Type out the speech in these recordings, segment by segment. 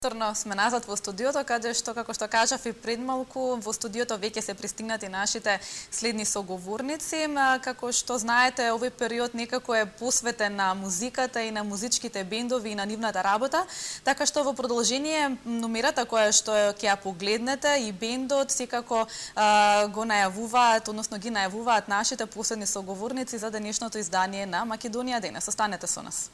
Повторно сме назад во студиото, каде што, како што кажав и пред малку, во студиото веќе се пристигнати нашите следни соговорници. Како што знаете, овој период некако е посветен на музиката и на музичките бендови и на нивната работа, така што во продолжение номерата која што ќе ја погледнете и бендот секако го најавуваат, односно ги најавуваат нашите последни соговорници за денешното издание на Македонија денес. Останете со нас.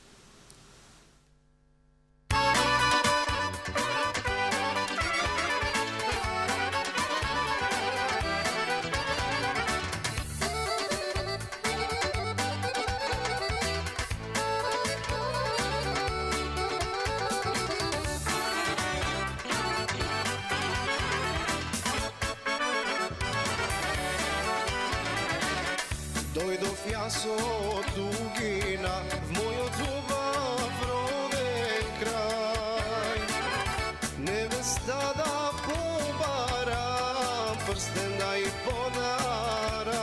Дојдов јас од дугина в мојот убав роден крај. Невеста да побарам, прстен да и подарам.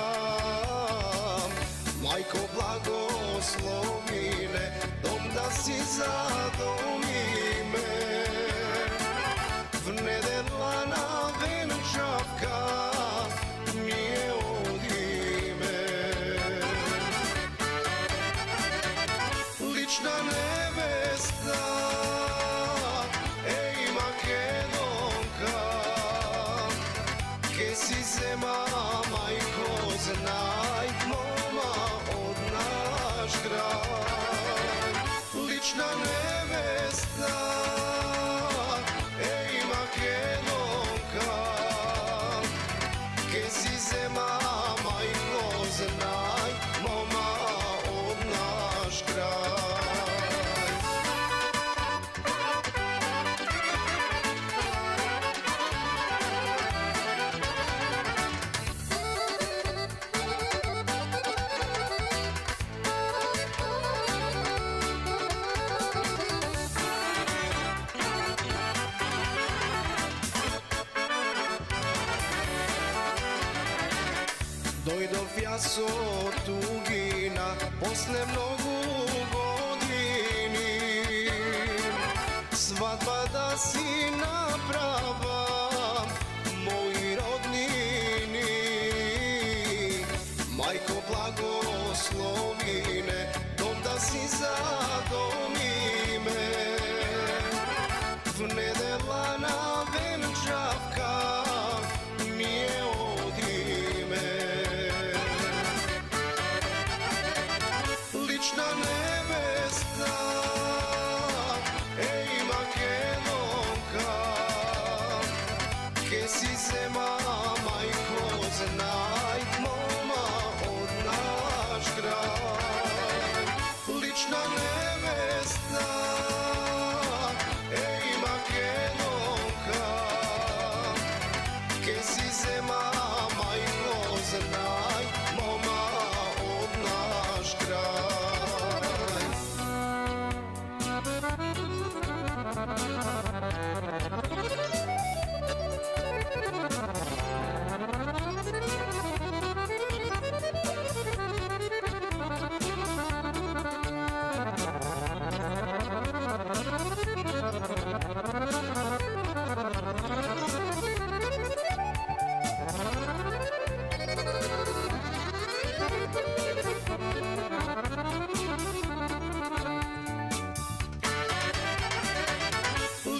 Мајко благослови ме, дом да си задоми ме. В недела на венчавка ми е лична невеста, еј Македонка, ке си зема мајко знај мома од наш крај. Лична невеста, еј Македонка, ке си зема мајко знај мома од наш крај. Дојдов јас од тугина после многу години, свадба да си направам мои роднини. Мајко благослови ме, дом да си задоми ме. В недела на венчавка ми е лична невеста, еј Македонка, ке си зема мајко знај мома од наш крај. Лична невеста, еј Македонка, ке си зема мајко знај мома од наш крај.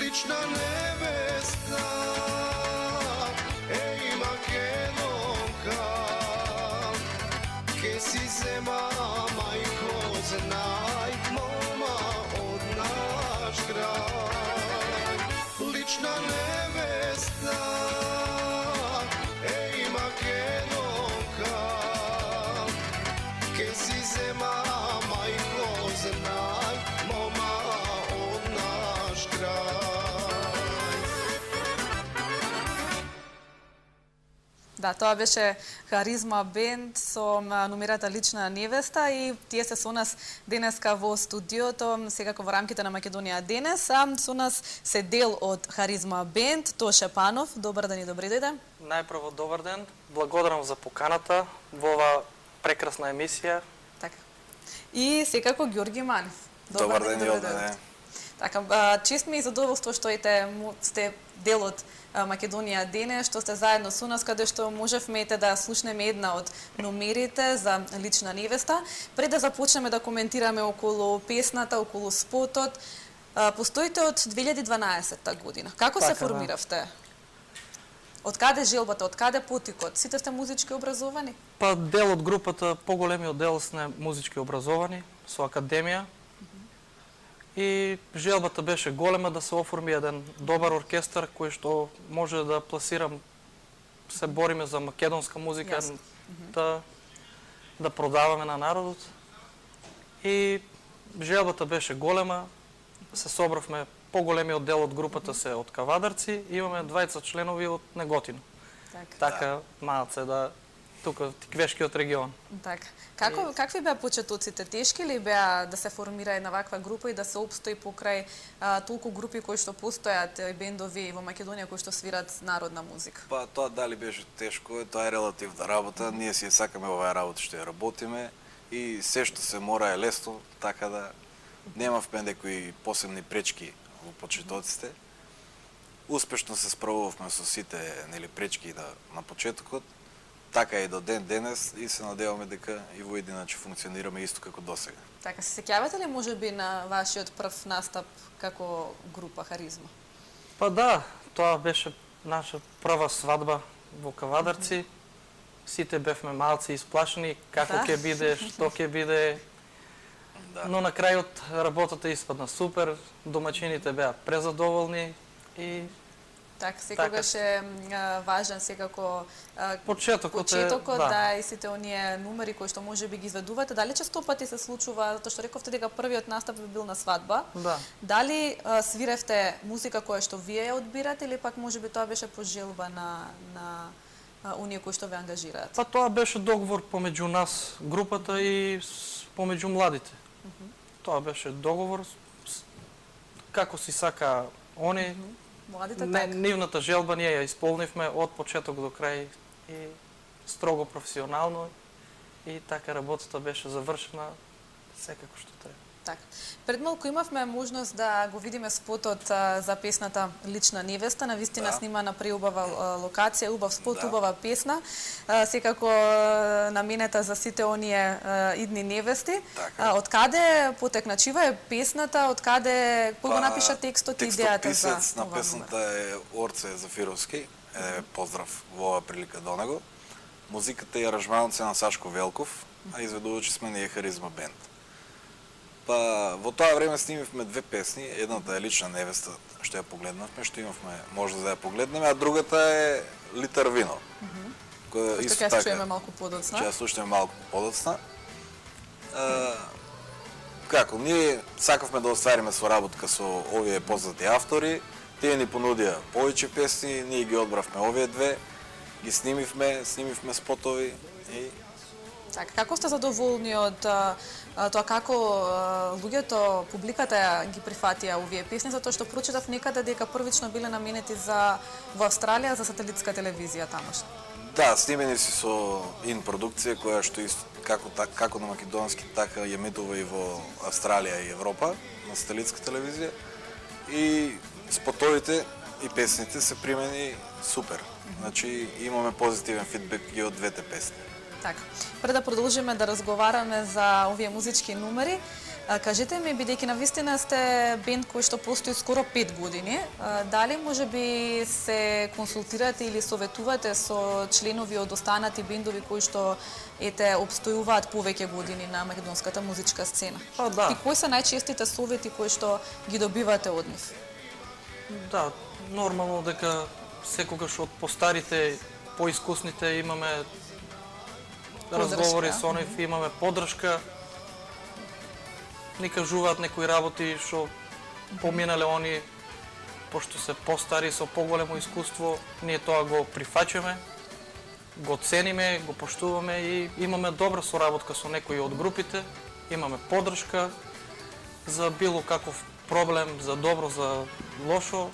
Лична невеста, еј Македонка, ке си зема мајко знај мома од наш крај. Лична невеста, еј Македонка, ке си зема мајко знај мома од наш крај. Да, тоа беше Харизма бенд со номерата Лична невеста и тие се со нас денеска во студиото, секако во рамките на Македонија денес. Со нас се дел од Харизма бенд, Тоше Панов. Добар ден и добри дојде. Најпрво добар ден, благодарам за поканата во ова прекрасна емисија. Така. И секако Ѓорги Манев. Добар ден и од мене. Така, чест ми и задоволство што сте дел од Македонија денес, што сте заедно со нас, каде што можевме да слушнеме една од номерите за лична невеста. Пред да започнеме да коментираме околу песната, околу спотот, постоите од 2012 година. Како Така, се формиравте? Од каде желбата, од каде потикот? Сите сте музички образовани? Па дел од групата, поголемиот дел сме музички образовани, со академија. И желбата беше голема да се оформи еден добар оркестар кој што може да пласирам, се бориме за македонска музика, да продаваме на народот. И желбата беше голема, се собравме, поголемиот дел од групата се од кавадарци, имаме 20 членови од Неготино. Така малце да тука Тиквешкиот регион. Така. Какви беа почетоците? Тешки ли беа да се формира една ваква група и да се опстои покрај толку групи кои што постојат и бендови во Македонија кои што свират народна музика? Па тоа дали беше тешко, тоа е релативна работа. Ние си сакаме оваа работа што ја работиме и се што се мора е лесно, така да немавме некои посебни пречки во почетоците. Успешно се справувавме со сите пречки на почетокот. Така и до ден денес и се надеваме дека и во иначе функционираме исто како досега. Така, се сеќавате ли можеби на вашиот прв настап како група Харизма? Па да, тоа беше наша прва свадба во Кавадарци. Сите бевме малци исплашени, како ќе биде, што ќе биде. Но на крајот работата испадна супер, домаќините беа презадоволни и така, секогаш е важен секако почетокот да, и сите оние номери кои што можеби ги изведувате. Дали често пати се случува, затоа што рековте дека првиот настап би бил на свадба? Да. Дали свиревте музика која што вие ја одбирате или пак можеби тоа беше по желба на оние кои што ве ангажираат? Па тоа беше договор помеѓу нас, групата и помеѓу младите. Тоа беше договор како си сака они. Нивната желба ние ја исполнивме од почеток до крај и строго професионално и така работата беше завршена секако што треба. Така. Пред малку имавме можност да го видиме спотот за песната Лична невеста, навистина снимана при убава локација, убав спот, убава песна, секако наменета за сите оние идни невести. Од каде потекна? Чива е песната? Од каде кој го напиша текстот и идејата за текстописец на песната е Орце Зафировски. Поздрав во оваа прилика до него. Музиката и аранжманот се на Сашко Велков, а изведувачи сме ние Харизма бенд. Па во тоа време снимивме две песни, едната е Лична невеста, што ја погледнавме, што имавме можност да ја погледнеме, а другата е Литар вино. Која исто така ќе чуеме малку подоцна. Ќе ја слушнеме малку подоцна. Како, ние сакавме да оствариме соработка со овие познати автори, тие ни понудија повеќе песни, ние ги одбравме овие две, ги снимивме спотови и така, како сте задоволни од тоа како луѓето, публиката ги прифатија овие песни, затоа што прочитав некаде дека првично биле наменети во Австралија за сателитска телевизија тамошна? Да, снимени си со продукција која што како на македонски, така ја емитува и во Австралија и Европа на сателитска телевизија. И спотовите и песните се примени супер. Значи имаме позитивен фидбек и од двете песни. Така. Пред да продолжиме да разговараме за овие музички номери, кажете ми, бидејќи навистина сте бенд кој што постои скоро 5 години, дали можеби се консултирате или советувате со членови од останати бендови кои што обстојуваат повеќе години на македонската музичка сцена? Да. И кои се најчестите совети кои што ги добивате од нив? Да, нормално дека секогаш од постарите, поискусните имаме разговори со нив, имаме поддршка. Ни кажуваат некои работи што поминале они, пошто се постари со поголемо искуство, ние тоа го прифаќаме, го цениме, го поштуваме и имаме добра соработка со некои од групите, имаме поддршка за било каков проблем, за добро, за лошо.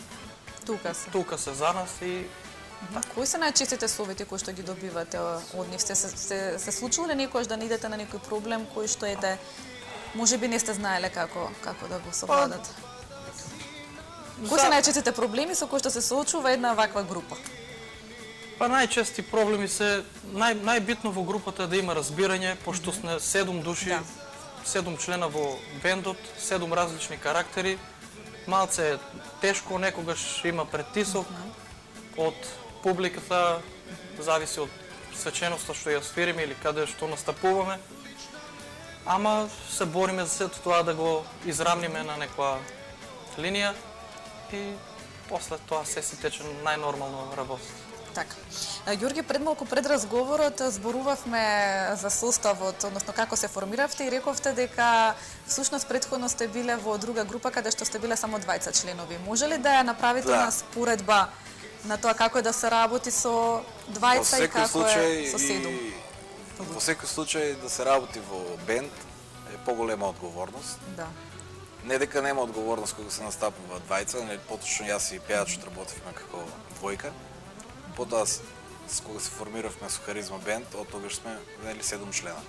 Тука се за нас и Кои се најчестите совети кои што ги добивате од нив? Се случило ли некојаш да не идете на некој проблем кој што можеби не сте знаеле како да го совладате? Кои се најчестите проблеми со кои што се соочува една ваква група? Па најчести проблеми се најбитно во групата е да има разбирање, пошто сме 7 души, Да. 7 члена во бендот, 7 различни карактери. Малце е тешко, некогаш има притисок од публиката, зависи од свеченоста што ја свириме или каде што настапуваме. Ама се бориме за сето тоа да го израмниме на некоја линија и после тоа се си тече најнормално работа. Така. Ѓорги, пред малку пред разговорот зборувавме за составот, односно како се формиравте и рековте дека всушност претходно сте биле во друга група каде што сте биле само 20 членови. Може ли да ја направите Да. на споредба на тоа како е да се работи со 20 и како е со 7? Во секој случај да се работи во бенд е поголема одговорност. Да. Не дека нема одговорност кога се настапува двајца, нели поточно јас и пејачот работевме како двојка. Потоа кога се формиравме со Харизма бенд, од тогаш сме нели 7 члена.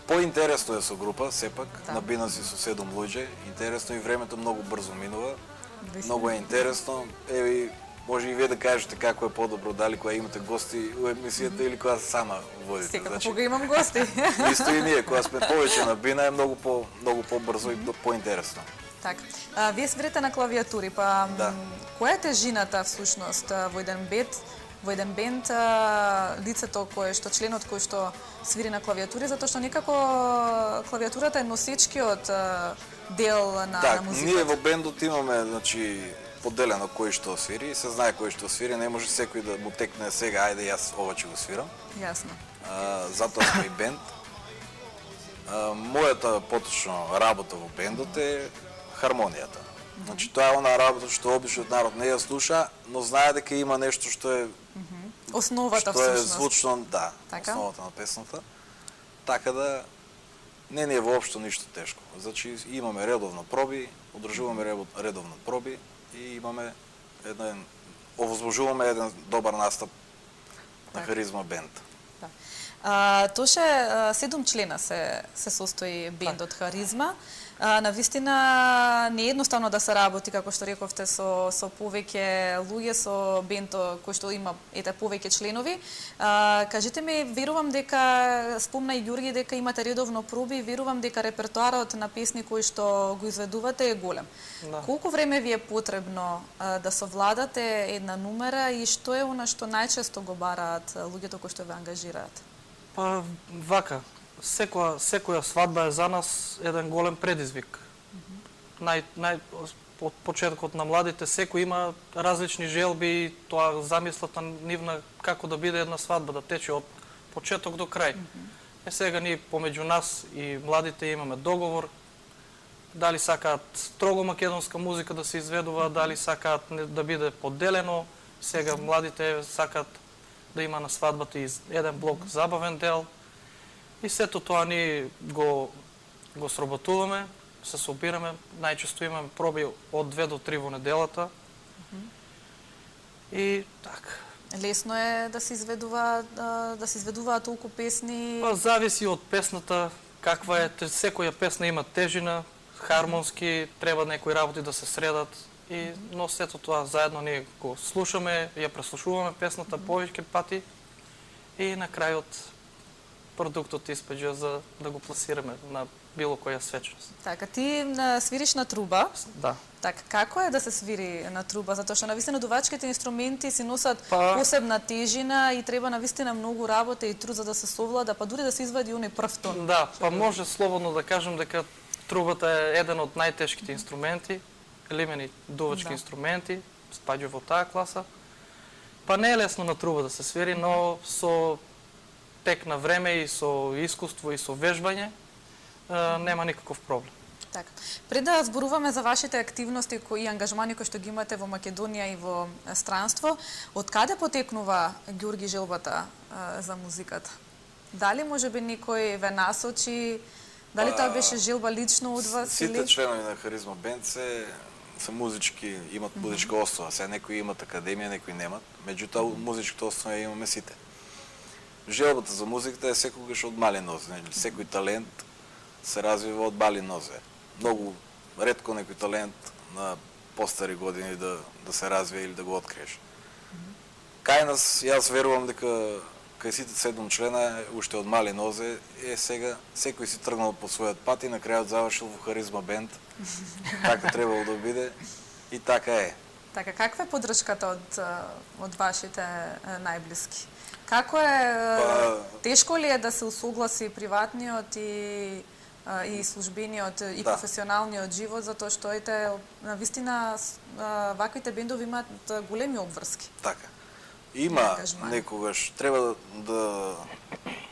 Поинтересно е со група, сепак, Да. набина си со 7 луѓе, интересно и времето многу брзо минува. Вистина. Многу е интересно. Еви, може и вие да кажете како е подобро, дали кога имате гости у емисијата или кога сама водите. Секако кога имам гости. Исто и ние, кога сме повеќе на бина е многу побрзо и поинтересно. Така. Вие свирите на клавиатури, па Да. која е тежината всушност во еден бенд, лицето што членот кој што свири на клавиатури, затоа што некако клавиатурата е носечкиот дел на музиката. Ние во бендот имаме, значи, поделено кој што свири и се знае кој што свири, не може секој да му текне сега, ајде јас ова ќе го свирам. Јасно. Затоа сме и бенд. Мојата поточно работа во бендот е хармонијата. Значи тоа е она работа што обичниот народ не ја слуша, но знае дека има нешто што е Основата што е всушност. звучно, да, Така? основата на песната. Така да не ни е воопшто ништо тешко. Значи имаме редовно проби, одржуваме редовно проби и имаме овозможуваме еден добар настап на Така. Харизма бенд. Тоше 7 члена се состои бендот Харизма. Навистина не е едноставно да се работи, како што рековте, со повеќе луѓе, со бендо кој што има повеќе членови. Кажете ми, верувам дека, спомна и Ѓорги дека имате редовно проби, верувам дека репертоарот на песни кои што го изведувате е голем. Да. Колку време ви е потребно да совладате една numera и што е она што најчесто го бараат луѓето кои што ве ангажираат? Па вака, секоја свадба е за нас еден голем предизвик. Од почетокот на младите секој има различни желби и тоа замислата нивна како да биде една свадба, да тече од почеток до крај. Сега ние помеѓу нас и младите имаме договор дали сакаат строго македонска музика да се изведува, дали сакаат да биде поделено. Сега младите сакаат да има на свадбата и еден блок забавен дел. И сето тоа ние го сработуваме, се собираме, најчесто имаме проби од 2 до 3 во неделата. И така. Лесно е да се изведуваат толку песни. Па зависи од песната, каква е, секоја песна има тежина, хармонски, треба некои работи да се средат. Но сето тоа заедно ние го слушаме, ја преслушуваме песната повеќе пати и на крајот продуктот испеѓа за да го пласираме на било која свечност. Така, ти свириш на труба. Да. Така, како е да се свири на труба? Затоа што навистина дувачките инструменти си носат Па- посебна тежина и треба навистина многу работа и труд за да се совлада, па дури да се извади оној прв тон. Да, па може слободно да кажем дека трубата е еден од најтешките инструменти, лимени дувачки инструменти, спаѓа во таа класа. Па не е лесно на труба да се свири, но со тек на време и со искуство и со вежбање нема никаков проблем. Така. Пред да зборуваме за вашите активности и ангажмани кои што ги имате во Македонија и во странство, од каде потекнува Ѓорги желбата за музиката? Дали можеби некој ве насочи? Дали тоа беше желба лично од вас Сите или? членови на Харизма бенд се музички, имат музичка основа. Сега некои имат академија, некои немат. Меѓутоа музичката основа ја имаме сите. Желбата за музиката е секогаш од мали нозе. Секој талент се развива од мали нозе. Многу ретко некој талент на постари години да се развие или да го откриеш. Кај нас, јас верувам дека кај сите 7 члена, уште од мали нозе, сега секој си тргнал по својот пат и на крајот завршил во Харизма бенд. Така требало да биде и така е. Така, каква е поддршката од вашите најблиски? Како е, тешко ли е да се усогласи приватниот и службениот и професионалниот живот, затоа што навистина ваквите бендови имаат големи обврски? Така. Има некогаш, треба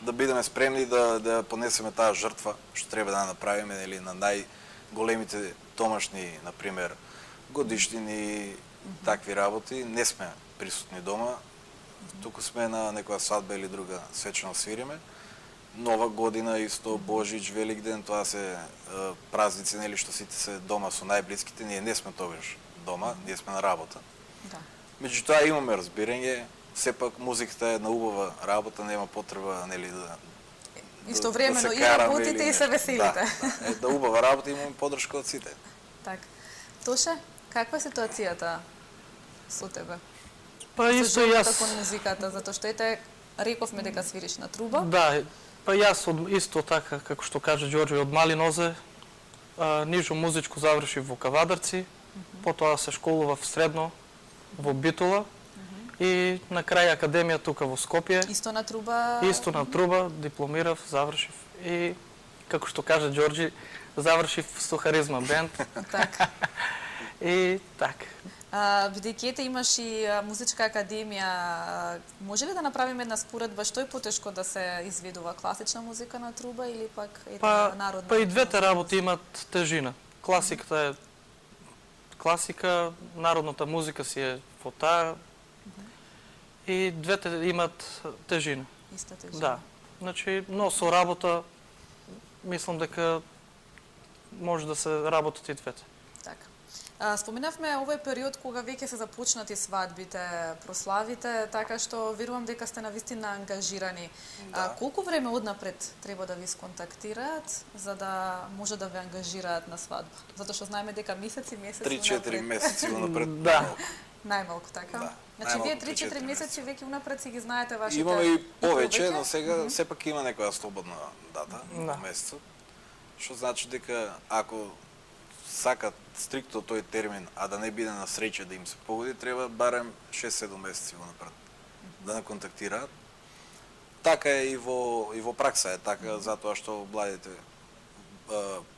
да бидеме спремни да понесеме таа жртва, што треба да направиме, нели, на најголемите домашни, например, годишнини, такви работи. Не сме присутни дома, туку сме на некоја свадба или друга свечено свириме. Нова година, исто, Божич, Великден, тоа се празници, нели, што сите се дома со најблиските. Ние не сме тогаш дома, ние сме на работа. Да. Меѓутоа имаме разбирање, сепак музиката е една убава работа, нема потреба, нели, истовремено и работите и се веселите. Да убава работа, имаме поддршка од сите. Така. Тоше, каква е ситуацијата со тебе? Па исто јас кон музиката, затоа што рековме дека свириш на труба. Да, па јас исто така како што каже Ѓорѓе, од мали нозе нижо музичко завршив во Кавадарци, потоа се школував средно во Битола и на крај академија тука во Скопје. Исто на труба? Исто на труба, дипломирав, завршив и како што каже Ѓорѓи, завршив со Харизма бенд. Така. И така. Бидејќи имаш и музичка академија, може ли да направиме една споредба што е потешко да се изведува класична музика на труба или пак народна? Па и двете работи имат тежина. Класиката е класика, народната музика си е во таа и двете имат тежина. Иста тежина. Да. Значи, но со работа мислам дека може да се работат и двете. Така. Споменавме овој период кога веќе се започнати свадбите, прославите, така што верувам дека сте навистина ангажирани. Да. Колку време однапред треба да ви сконтактираат за да може да ве ангажираат на свадба? Затоа што знаеме дека месеци 3-4 месеци унапред. Да. Најмалку, така? Да. Значи, вие 3-4 месеци веќе унапред си ги знаете вашите... Имаме и повеќе, но сега сепак има некоја слободна дата на месецот. Што значи дека ако сакат стрикто тој термин, а да не биде на среќа да им се погоди, треба барем 6-7 месеци унапред да не контактираат. Така е и во пракса е така, затоа што младите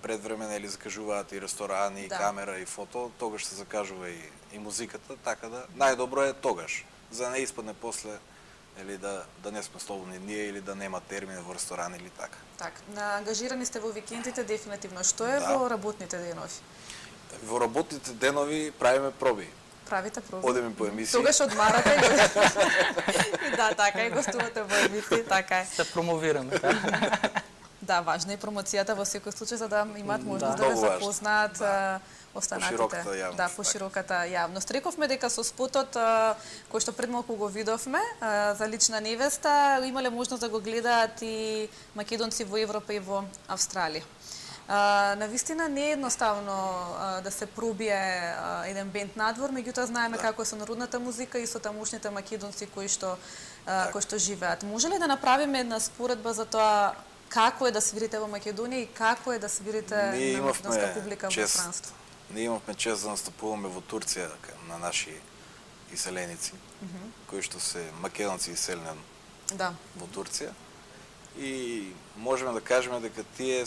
пред време нели закажуваат и ресторани, и камера, и фото, тогаш се закажува и музиката, така да најдобро е тогаш, за да не испадне после или да не сме слободни ние или да нема термин во ресторан или така. Така, ангажирани сте во викендите дефинитивно. Што е во работните денови? Во работните денови правиме проби. Правите проби? Одеме по емисии. Тогаш одмарате и да, така и гостувате во емисии, така е. Се промовираме. Да, важна е промоцијата во секој случај за да имаат можност да ве запознаат останатите. Да, по широката јавност. Рековме дека со спотот кој што пред малку го видовме за лична невеста, имале можност да го гледаат и македонци во Европа и во Австралија. Навистина не е едноставно да се пробие еден бенд надвор, меѓутоа знаеме како е со народната музика и со тамошните македонци кои што живеат. Може ли да направиме една споредба за тоа како е да свирите во Македонија и како е да свирите на македонска публика во странство? Ние имавме чест да настапуваме во Турција на наши иселеници, кои што се македонци иселени во Турција. И можеме да кажеме дека тие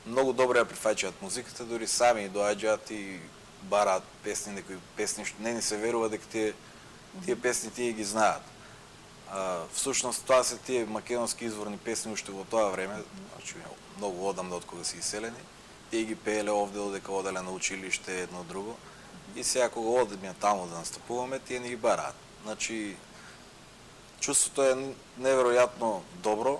многу добро ја прифаќаат музиката, дури сами доаѓаат и бараат песни, некои песни што не ни се верува дека тие песни тие ги знаат. Всушност тоа се тие македонски изворни песни уште во тоа време, значи многу одамна од кога се иселени. Тие ги пееле овде додека оделе на училиште едно друго. И сега кога одеме таму да настапуваме, тие ни ги бараат. Значи чувството е неверојатно добро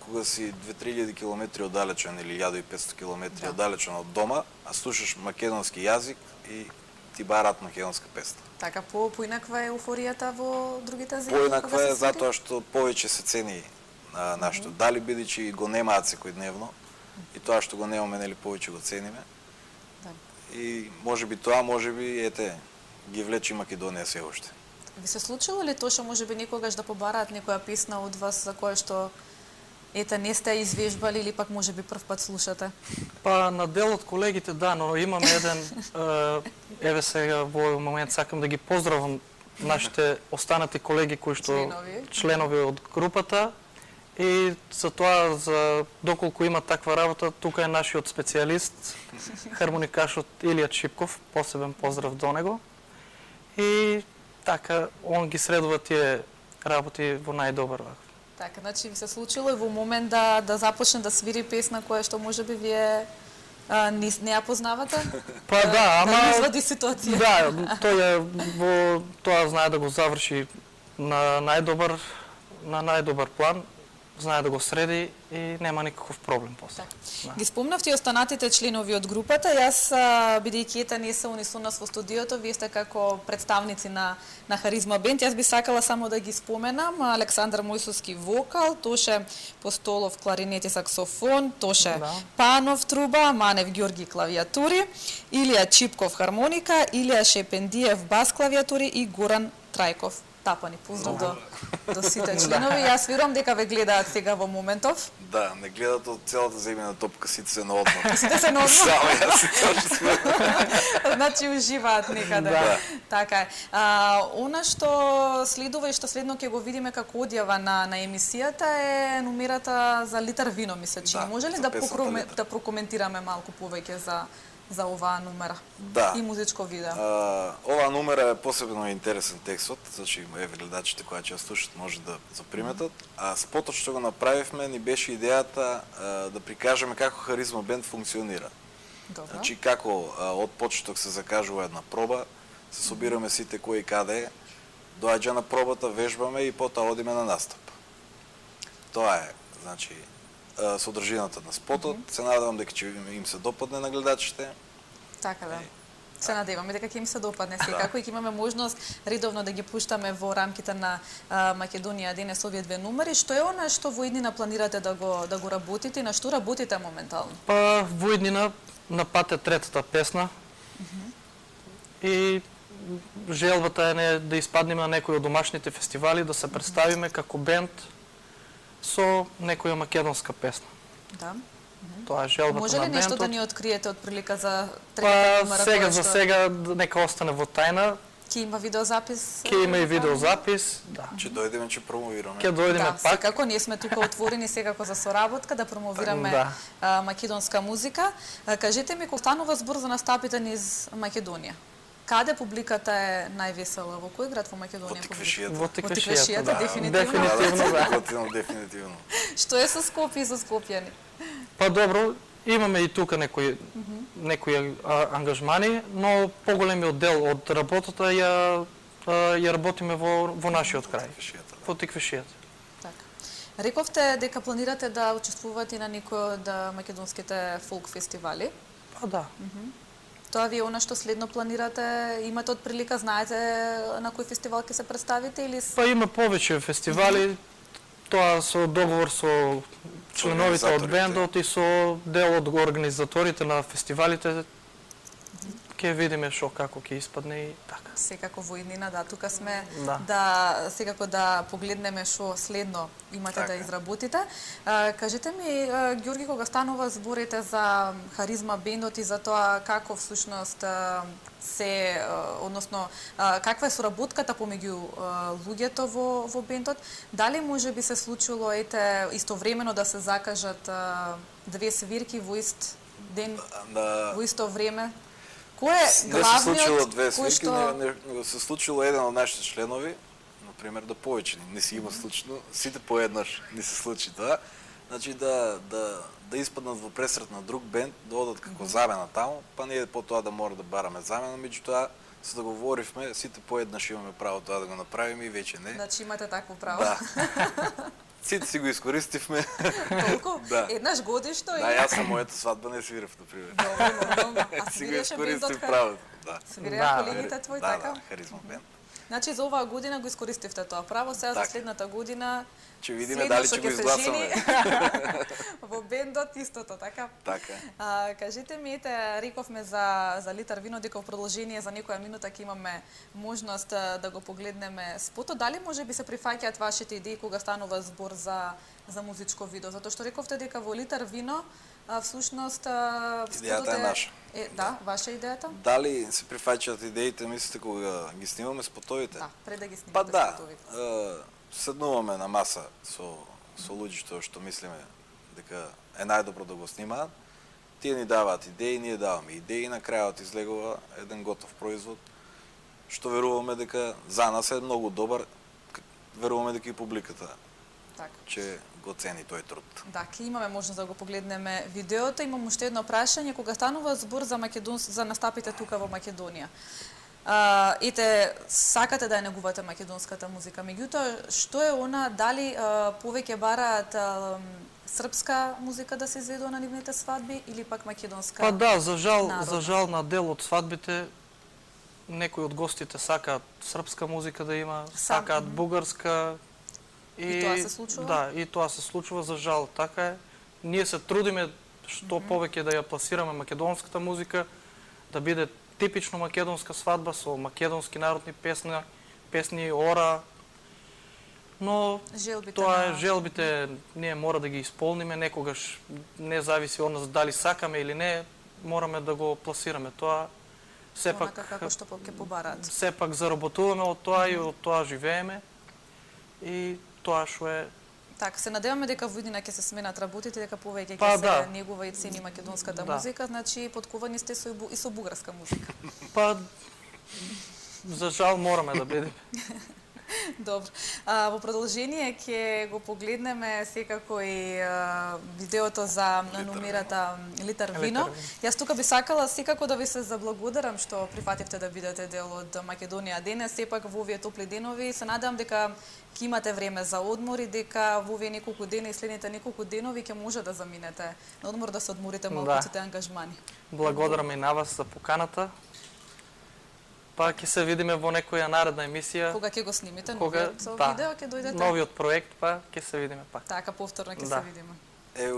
кога си 2-3 километри оддалечен или 1500 километри оддалечен од дома, а слушаш македонски јазик и ти бараат македонска песна. Така, поинаква е еуфоријата во другите земји? Поинаква е затоа што повеќе се цени нашто. Дали бидејќи го немаат секојдневно и тоа што го немаме, нели, повеќе го цениме. и можеби тоа, можеби ете ги влече Македонија се уште. Ви се случило ли тоа што можеби некогаш да побараат некоја песна од вас за која што ете не сте ја извежбали или пак можеби прв пат слушате? Па на дел од колегите да, но имаме еден еве сега во овој момент сакам да ги поздравам нашите останати колеги кои што членови од групата и за тоа за доколку има таква работа, тука е нашиот специјалист хармоникашот Илија Чипков, посебен поздрав до него. И така он ги средува тие работи во најдобар вак. Така, значи ви се случило и во момент да започне да свири песна која што можеби вие не ја познавате? Па да, ама да извади ситуација. Да, тој тоа знае да го заврши на најдобар план, знае да го среди и нема никаков проблем после. Да. Ги спомнавте и останатите членови од групата. Јас бидејќи ете не се унесу нас во студиото, вие сте како представници на Харизма бенд. Јас би сакала само да ги споменам: Александар Мојсовски вокал, Тоше Постолов кларинет и саксофон, Тоше Панов труба, Манев Ѓорги клавијатури, Илија Чипков хармоника, Илија Шепендиев бас клавијатури и Горан Трајков тапани. Поздрав до сите членови. Јас верувам дека ве гледаат сега во моментов. Да, не гледат од целата земјина топка, сите се на одмор. Сите се на одмор? Само јас се точно сме. Значи уживаат некаде. Да. Така е. Она што следува и што следно ќе го видиме како одјава на емисијата е номерата за литар вино, ми се чини. Да, може ли да прокоментираме малку повеќе за оваа номера? Да. И музичко видео. Оваа номера е посебно интересен текстот, значи еве гледачите кои ќе слушат може да заприметат. А спотот што го направивме ни беше идејата да прикажеме како Харизма бенд функционира. Добро. Значи како од почеток се закажува една проба, се собираме сите кои каде, доаѓа на пробата, вежбаме и потоа одиме на настап. Тоа е, значи содржината на спотот. Се надевам дека ќе им се допадне на гледачите. Така да. Се надеваме дека ќе им се допадне секако и ќе имаме можност редовно да ги пуштаме во рамките на Македонија денес овие две номери. Што е она што во иднина планирате да го работите и на што работите моментално? Па во иднина на пат е третата песна. И желбата е да испаднеме на некој од домашните фестивали, да се представиме како бенд со некоја македонска песна. Да. Тоа е желбата на бендот. Може ли нешто да ни откриете од прилика за третата номера? За сега нека остане во тајна. Ќе има видеозапис? Ќе има и видеозапис, да. Ќе дојдеме, ќе промовираме. Ќе дојдеме пак. Секако, ние сме тука отворени секако за соработка, да промовираме македонска музика. Кажете ми, кога станува збор за настапите низ Македонија, каде публиката е највесела? Во кој град во Македонија? Во Тиквешијата, да. Дефинитивно. Дефинитивно. Што е со Скопје и со скопјани? Па добро, имаме и тука некои ангажмани, но поголемиот дел од работата ја работиме во нашиот крај, во Тиквешијата. Така. Рековте дека планирате да учествувате на некој од македонските фолк фестивали? Па да. Тоа вие она што следно планирате, имате од прилика, знаете на кој фестивал ќе се представите или? Па има повеќе фестивали, тоа со договор со членовите од бендот и со дел од организаторите на фестивалите. Ќе видиме што како ќе испадне и така. Секако во иднина, да, тука сме секако да погледнеме што следно имате да изработите. Кажете ми, Ѓорги, кога станува зборите за Харизма бендот и за тоа како всушност односно каква е соработката помеѓу луѓето во бендот, дали може би се случило истовремено да се закажат две свирки во ист ден, во исто време? Кој е главниот? Не се случило две свирки, него се случило еден од нашите членови, например, да повеќе не си има случено, сите поеднаш не се случи тоа. Значи да испаднат во пресрет на друг бенд, да одат како замена таму, па ние по тоа да мора да бараме замена, меѓутоа се договоривме, сите поеднаш имаме право тоа да го направиме и веќе не. Значи имате такво право. Да. Сите си го искористивме. Толку? Да. Еднаш годишно? Да, јас на мојата свадба не свирев, например. Добро. А си го свиреше бендот искористив правото. Да. Свиреа Да, колегите твои, Да, така? да, харизма бенд. Значи за оваа година го искористивте тоа право, сега за Така. следната година Ќе видиме дали ќе го изгласаме. во бендот истото, така? Така. Кажете ми, ете, рековме за литар вино, дека во продолжение за некоја минута ќе имаме можност да го погледнеме спото. Дали може би се прифаќаат вашите идеи кога станува збор за музичко видео? Затоа што рековте дека во литар вино, всушност Идејата е наша. Да, ваша идејата? Дали се прифаќаат идеите, мислите, кога ги снимаме спотовите? Да, пред да ги снимате Па да, спотовите. седнуваме на маса со луѓе што мислиме дека е најдобро да го снимаат. Тие ни даваат идеи, ние даваме идеи и на крајот излегува еден готов производ, што веруваме дека за нас е многу добар, веруваме дека и публиката Така. ќе го цени тој труд. Да, ќе имаме можност да го погледнеме видеото. Имам уште едно прашање. Кога станува збор за настапите тука во Македонија, ете, сакате да ја негувате македонската музика. Меѓутоа, што е она, дали повеќе бараат српска музика да се изведува на нивните свадби или пак македонска? Па да, за народна? жал на дел од свадбите некои од гостите сакаат српска музика да има, сакаат бугарска. И тоа се случува? Да, и тоа се случува, за жал, така е. Ние се трудиме што повеќе да ја пласираме македонската музика, да биде типично македонска свадба со македонски народни песни, ора. Но желбите ние мора да ги исполниме, некогаш не зависи од нас дали сакаме или не, мораме да го пласираме. Тоа сепак како што ќе побараат. Сепак заработуваме од тоа и од тоа живееме. И тоа што е. Така, се надеваме дека во иднина ќе се сменат работите, дека повеќе Па, ќе се негува и цени македонската музика, значи подкувани сте и со бугарска музика. Па, за жал мораме да бидеме. Добро. Во продолжение ќе го погледнеме секако и видеото за номерата Литар вино. Јас тука би сакала секако да ви се заблагодарам што прифативте да бидете дел од Македонија денес, сепак во овие топли денови. Се надевам дека ќе имате време за одмор и дека во овие неколку дена и следните неколку денови ќе може да заминете на одмор, да се одморите малку од сите ангажмани. Благодарам и на вас за поканата. Па ќе се видиме во некоја наредна емисија. Кога ќе го снимите новиот видео, ќе дојдете? Новиот проект, па ќе се видиме пак. Така, повторно ќе се видиме.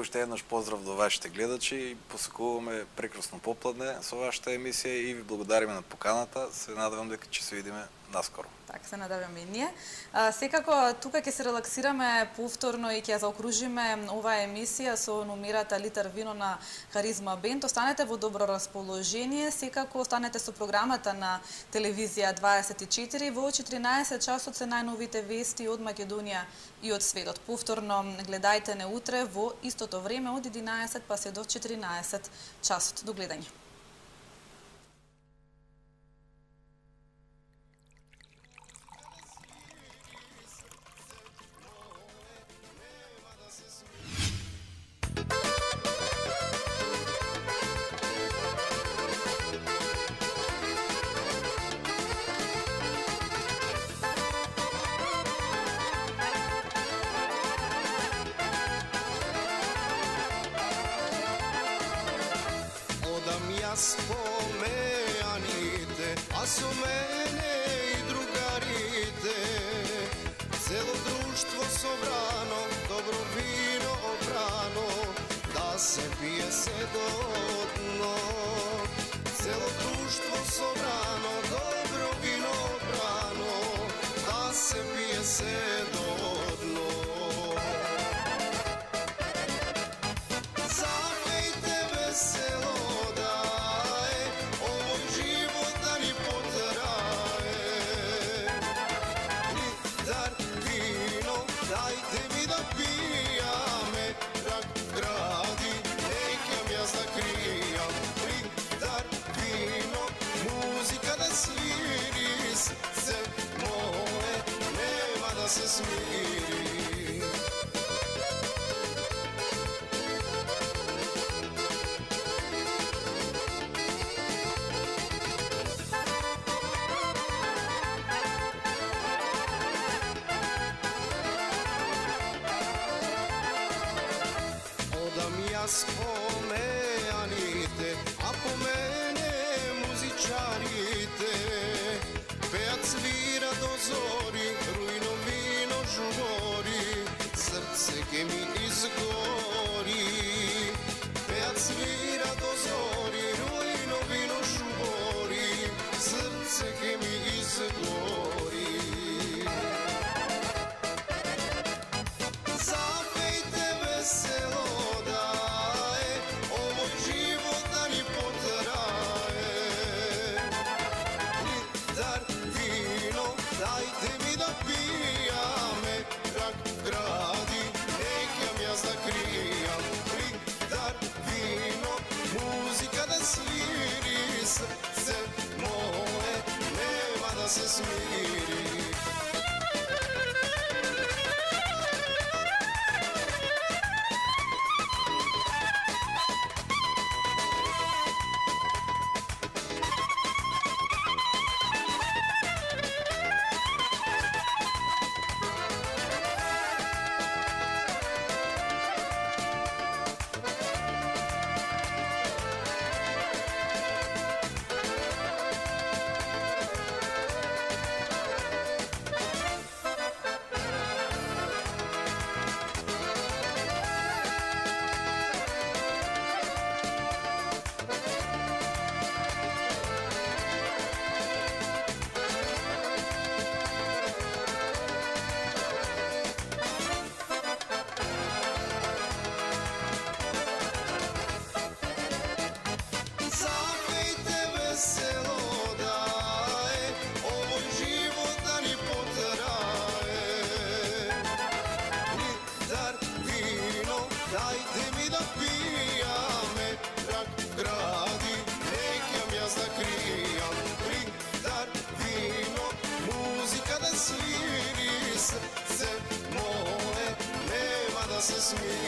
Уште еднаш поздрав до вашите гледачи. Посакуваме прекрасно попладне со вашата емисија и ви благодариме на поканата. Се надевам дека ќе се видиме наскоро. Така, се надеваме и ние. Секако, тука ќе се релаксираме повторно и ќе ја заокружиме оваа емисија со номерата Литар вино на Харизма Бенд. Останете во добро расположение. Секако, останете со програмата на Телевизија 24. Во 14 часот се најновите вести од Македонија и од светот. Повторно гледајте не утре во истото време од 11 па се до 14 часот. До гледање. Спомеаните, а со мене и другарите, цело друштво собрано, добро вино обрано, да се пие се до дно. Цело друштво собрано, добро вино обрано, да се пие се до дно. Запејте весело, se smiri. Odam јас помеаните, а по мене музичари svira do zori, rujno vino žubori, srce ke mi izgori. Pejac svira do zori, rujno vino žubori, srce ke mi izgori. Zapejte veselo daje, o moj život da ni potraje. Litar vino, dajte mi da pijame, rak gradi, nekam ja zakrijam. Litar vino, muzika da sviri, srce moje nema da se smiri. Zapejte veselo daje, o moj život da ni potraje. Litar vino, dajte mi da pijame, rak gradi, nekam ja zakrijam. Litar vino, muzika da sviri, srce moje nema da se smiri.